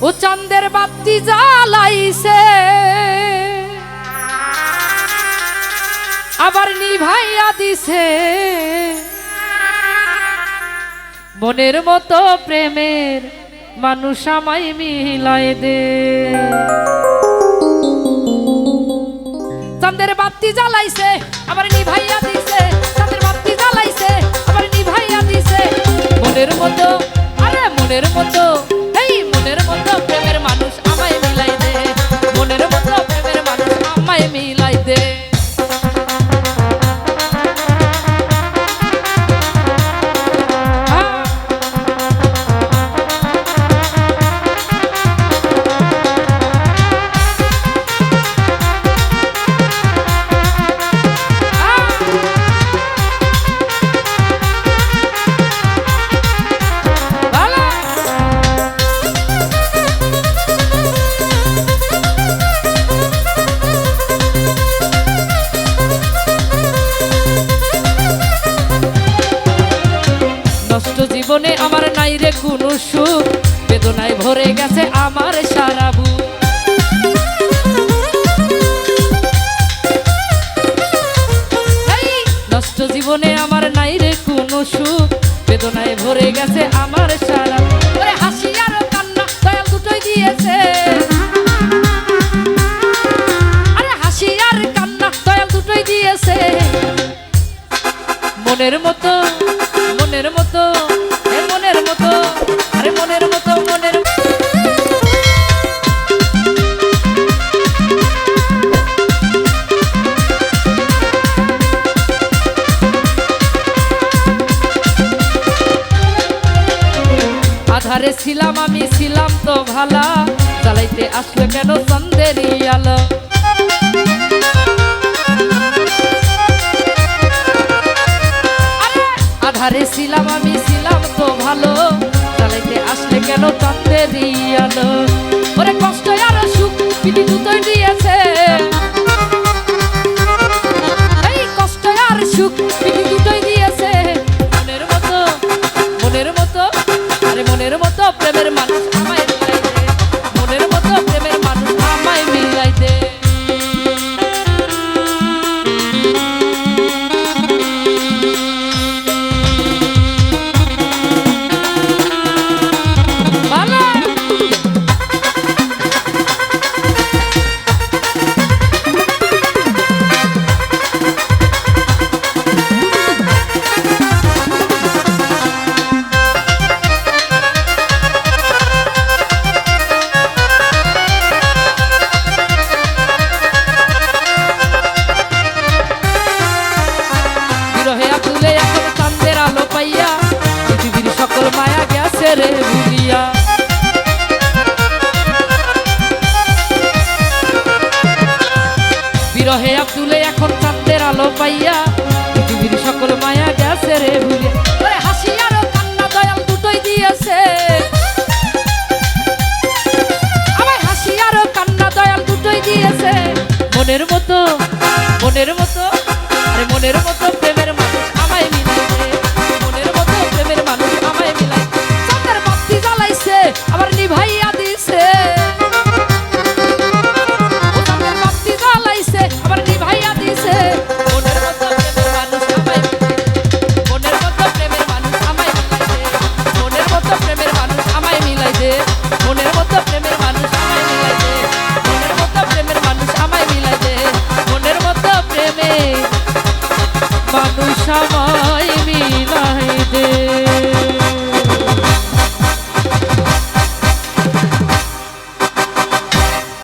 ও চাঁদের বাতি জ্বালাইছে আবার নিভাইয়া দিছে মনের মতো প্রেমের মানুষ আমায় মিলাই দে চাঁদের বাতি জ্বালাইছে আবার নিভাইয়া দিছে চাঁদের বাতি জ্বালাইছে আবার নিভাইয়া দিছে মনের মতো আরে মনের মতো এই মনের মতো প্রেমের মানুষ আমায় মিলাই দে মনের মতো প্রেমের মানুষ আমায় মিলাই দে জীবনে আমার নাই রে কোনো সুখ বেদনায় ভরে গেছে আমার সারা বুক নষ্ট জীবনে আমার নাই রে কোনো সুখ বেদনায় ভরে গেছে আমার সারা ওরে হাসি আর কান্না দয়াল দুটোই দিয়েছে আরে হাসি আর কান্না দয়াল দুটোই দিয়েছে মনের মতো মনের মতো মনের মতো আরে মনের মতো মনের আধারে ছিলাম আমি ছিলাম তো ভালা জ্বালাইতে আসলো কেন চাঁদেরই আলো আধারে ছিলাম আমি ছিলাম তো ভালো জ্বালাইতে আসলে কেন চাঁদেরই আলো ওরে কষ্ট আর সুখ পিঠি দুটোই দিয়েছে এই কষ্ট আর সুখ পিঠি দুটোই দিয়েছে মনের মতো আরে মনের মতো প্রেমের মানুষ আমায় মিলাই দে মনের মতো প্রেমের মানুষ আমায় মিলাই দে রে ভুলিয়া বিরহে আব্দুলে এখন চাঁদের আলো পাইয়া পৃথিবীর সকল মায়া গেছে রে ভুলিয়া ওরে হাসি আর কান্না দয়াল দুটোই দিয়েছে আমায় হাসি আর কান্না দয়াল দুটোই দিয়েছে মনের মতো আরে মনের মতো প্রেমের মানুষ আমায় মিলাই দে মনের মতো প্রেমের মানুষ আমায় মিলাই আবার নিভাইয়া দিছে চাঁদের বাতি জ্বালাইছে আবার নিভাইয়া দিছে মনের মতো প্রেমের মানুষ আমায় মনের মতো প্রেমের মানুষ আমায় মিলাই দে মনের মতো প্রেমের মানুষ আমায় মিলাই দে মনের মতো প্রেমের মানুষ আমায় মিলাই দে মনের মতো প্রেমের মানুষ আমায় মিলাই দে মনের মতো প্রেমের মানুষ আমায় মিলাই দে।